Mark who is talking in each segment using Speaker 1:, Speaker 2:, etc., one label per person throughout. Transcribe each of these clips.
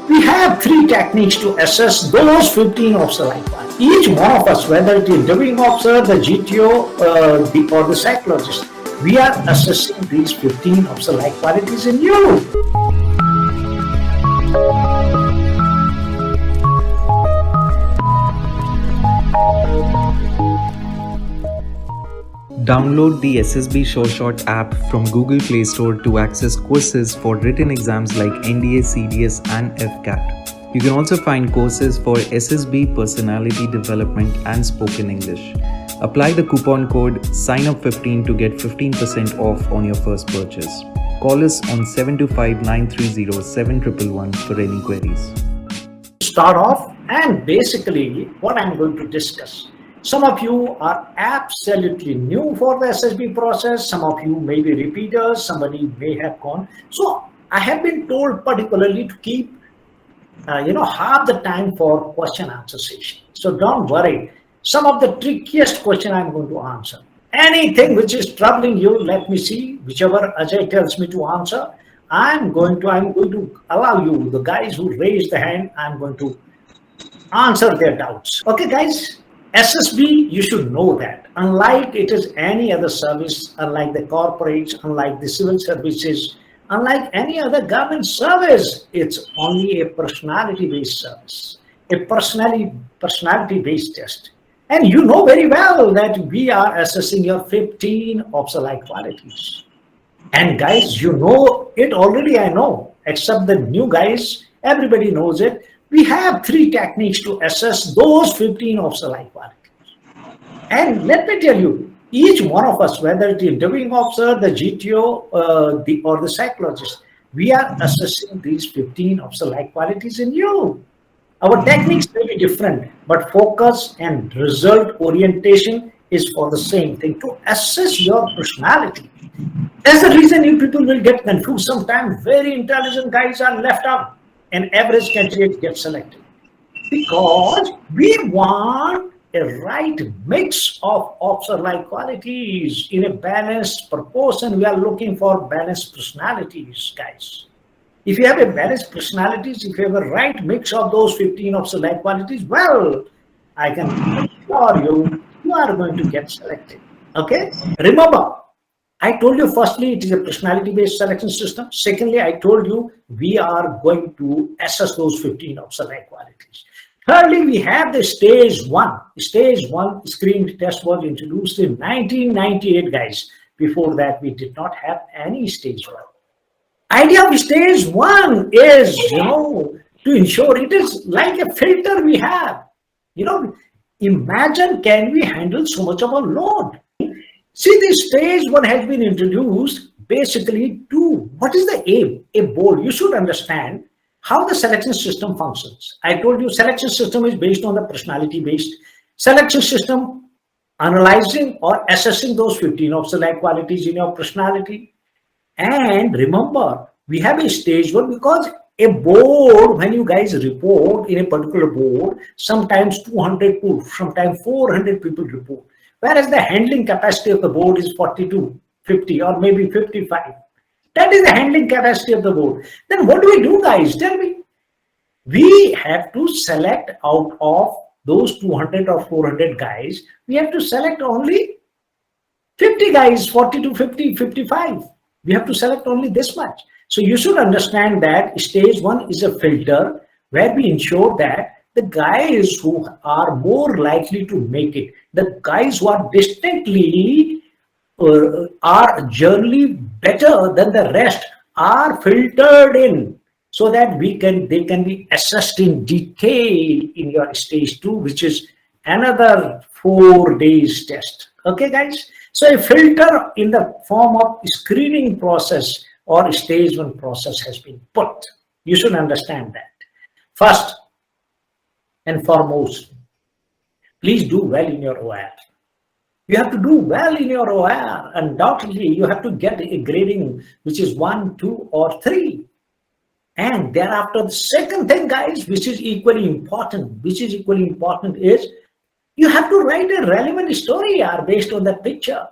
Speaker 1: We have three techniques to assess those 15 officer like qualities. Each one of us, whether it is interviewing officer, the GTO, or the psychologist, we are assessing these 15 officer like qualities in you.
Speaker 2: Download the SSB SureShot app from Google Play Store to access courses for written exams like NDA, CDS and AFCAT. You can also find courses for SSB Personality Development and Spoken English. Apply the coupon code SIGNUP15 to get 15% off on your first purchase. Call us on 725-930-7111 for any queries.
Speaker 1: Start off, and basically what I'm going to discuss. Some of you are absolutely new for the SSB process. Some of you may be repeaters. Somebody may have gone. So I have been told particularly to keep, half the time for question answer session. So don't worry. Some of the trickiest question I'm going to answer. Anything which is troubling you, let me see. Whichever Ajay tells me to answer, I'm going to allow you, the guys who raise the hand, I'm going to answer their doubts. Okay, guys. SSB, you should know that. Unlike it is any other service, unlike the corporates, unlike the civil services, unlike any other government service, it's only a personality-based service, a personality-based test. And you know very well that we are assessing your 15 officer-like qualities. And guys, you know it already, I know, except the new guys, everybody knows it. We have three techniques to assess those 15 officer-like qualities. And let me tell you, each one of us, whether it is interviewing officer, the GTO, or the psychologist, we are assessing these 15 officer-like qualities in you. Our techniques may be different, but focus and result orientation is for the same thing, to assess your personality. That's the reason you people will get confused. Sometimes very intelligent guys are left out and average candidates get selected, because we want a right mix of officer-like qualities in a balanced proportion. We are looking for balanced personalities, guys. If you have a balanced personalities, if you have a right mix of those 15 officer-like qualities, well, I can assure you, you are going to get selected. Okay? Remember, I told you firstly, it is a personality-based selection system. Secondly, I told you we are going to assess those 15 officer-like qualities. Thirdly, we have the stage one. Stage one screen test was introduced in 1998, guys. Before that, we did not have any stage one. Idea of stage one is, to ensure it is like a filter we have. Imagine, can we handle so much of a load? See, this stage one has been introduced basically to, what is the aim? A board. You should understand how the selection system functions. I told you selection system is based on the personality-based selection system, analyzing or assessing those 15 officer-like qualities in your personality. And remember, we have a stage one, because a board, when you guys report in a particular board, sometimes 200 people, sometimes 400 people report. Whereas the handling capacity of the board is 42, 50, or maybe 55. That is the handling capacity of the board. Then what do we do, guys? Tell me. We have to select out of those 200 or 400 guys, we have to select only 50 guys, 40 to 50, 55. We have to select only this much. So you should understand that stage one is a filter where we ensure that the guys who are more likely to make it, the guys who are distinctly are generally better than the rest, are filtered in, so that they can be assessed in detail in your stage two, which is another 4 days test. Okay, guys. So a filter in the form of screening process or stage one process has been put. You should understand that. First and foremost, please do well in your OR. You have to do well in your OR. Undoubtedly, you have to get a grading which is 1, 2, or 3. And thereafter, the second thing, guys, which is equally important, is you have to write a relevant story based on that picture.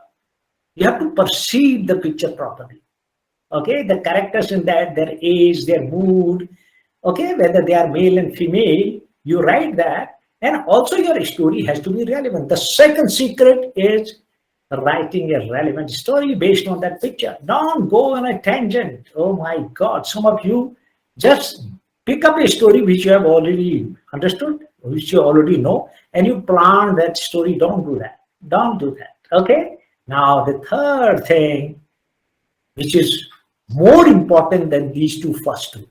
Speaker 1: You have to perceive the picture properly. Okay, the characters in that, their age, their mood, Okay, whether they are male and female, you write that. And also your story has to be relevant. The second secret is writing a relevant story based on that picture. Don't go on a tangent. Oh my God, some of you just pick up a story which you have already understood, which you already know, and you plan that story. Don't do that. Don't do that. Okay. Now the third thing, which is more important than these two first two,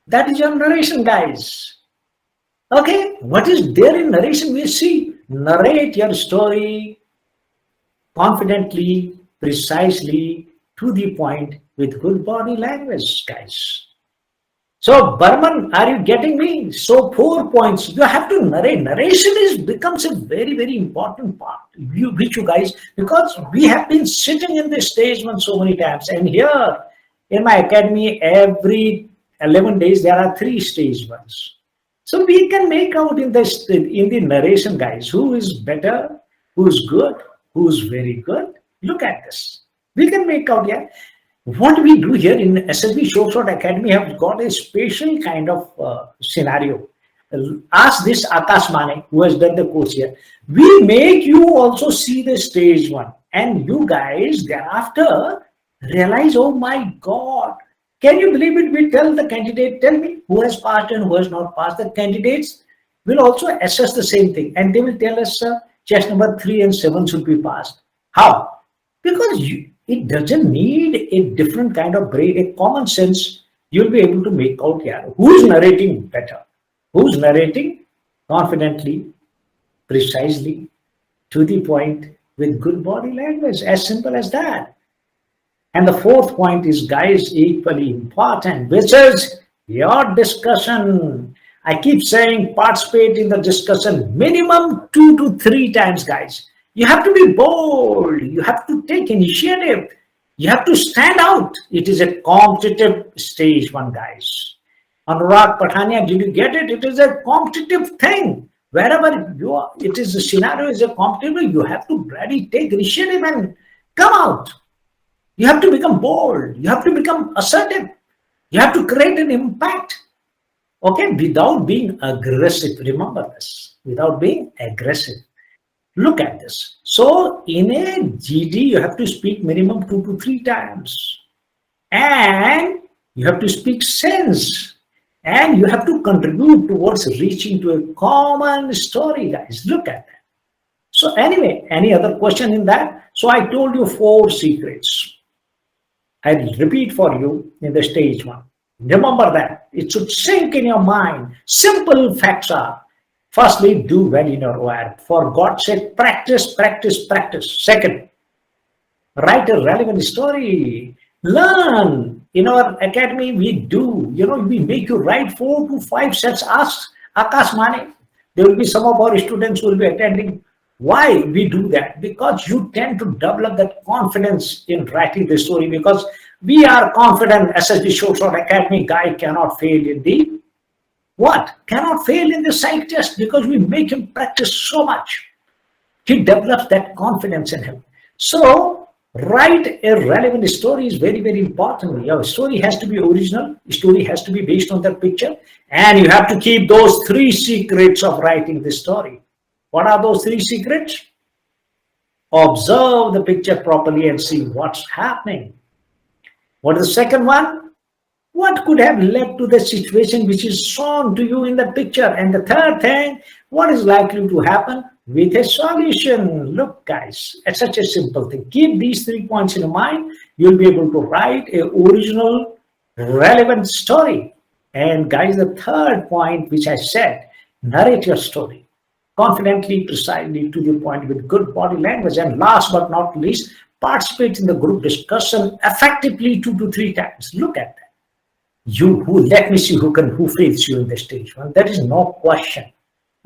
Speaker 1: that is your narration, guys. Okay, what is there in narration? We see narrate your story confidently, precisely, to the point, with good body language, guys. So, Burman, are you getting me? So, 4 points. You have to narrate. Narration becomes a very, very important part. Which you guys, because we have been sitting in this stage one so many times, and here in my academy, every 11 days there are 3 stage ones. So we can make out in the narration, guys, who is better, who's good, who's very good. Look at this. We can make out, yeah. What we do here in SSB Short Academy have got a special kind of scenario. Ask this Akash Mane, who has done the course here. We make you also see the stage one, and you guys thereafter realize, oh my God, can you believe it? We tell the candidate, tell me who has passed and who has not passed. The candidates will also assess the same thing, and they will tell us chest number 3 and 7 should be passed. How? Because it doesn't need a different kind of brain, a common sense. You'll be able to make out here who's narrating better, who's narrating confidently, precisely, to the point, with good body language. As simple as that. And the fourth point is, guys, equally important, which is your discussion. I keep saying participate in the discussion minimum 2 to 3 times, guys. You have to be bold. You have to take initiative. You have to stand out. It is a competitive stage one, guys. Anurag Pathania, did you get it? It is a competitive thing. Wherever you are, it is the scenario is a competitive. You have to really take initiative and come out. You have to become bold. You have to become assertive. You have to create an impact. Okay, without being aggressive. Remember this. Without being aggressive. Look at this. So in a GD, you have to speak minimum 2 to 3 times. And you have to speak sense. And you have to contribute towards reaching to a common story, guys. Look at that. So anyway, any other question in that? So I told you 4 secrets. I'll repeat for you in the stage one. Remember that. It should sink in your mind. Simple facts are, firstly, do well in your OR. For God's sake, practice, practice, practice. Second, write a relevant story. Learn. In our academy, we do. We make you write 4 to 5 sets. Ask Akash Mane. There will be some of our students who will be attending. Why we do that? Because you tend to develop that confidence in writing the story, because we are confident SSB Short Academy guy cannot fail in the what? Cannot fail in the psych test, because we make him practice so much. He develops that confidence in him. So write a relevant story is very, very important. Your story has to be original. Story has to be based on that picture. And you have to keep those 3 secrets of writing the story. What are those 3 secrets? Observe the picture properly and see what's happening. What is the second one? What could have led to the situation which is shown to you in the picture? And the third thing, what is likely to happen with a solution? Look, guys, it's such a simple thing. Keep these 3 points in mind. You'll be able to write an original, relevant story. And guys, the third point, which I said, narrate your story confidently, precisely, to the point, with good body language. And last but not least, participate in the group discussion effectively 2 to 3 times. Look at that. Let me see who fails you in the stage one. There is no question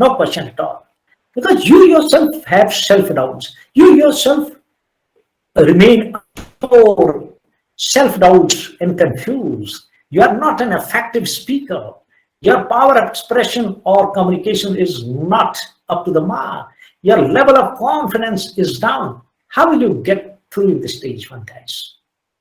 Speaker 1: at all, because you yourself have self-doubts. You yourself remain self-doubts and confused. You are not an effective speaker. Your power of expression or communication is not up to the mark. Your level of confidence is down. How will you get through the stage one, guys?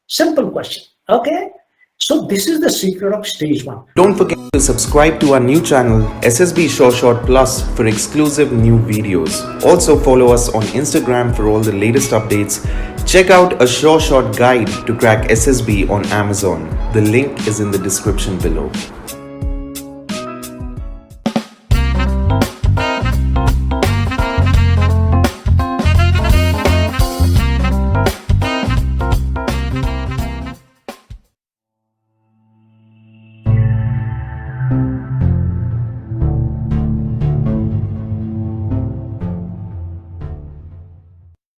Speaker 1: Simple question. Okay. So this is the secret of stage 1.
Speaker 2: Don't forget to subscribe to our new channel SSB Short Plus for exclusive new videos. Also follow us on Instagram for all the latest updates. Check out a Short guide to crack SSB on Amazon. The link is in the description below.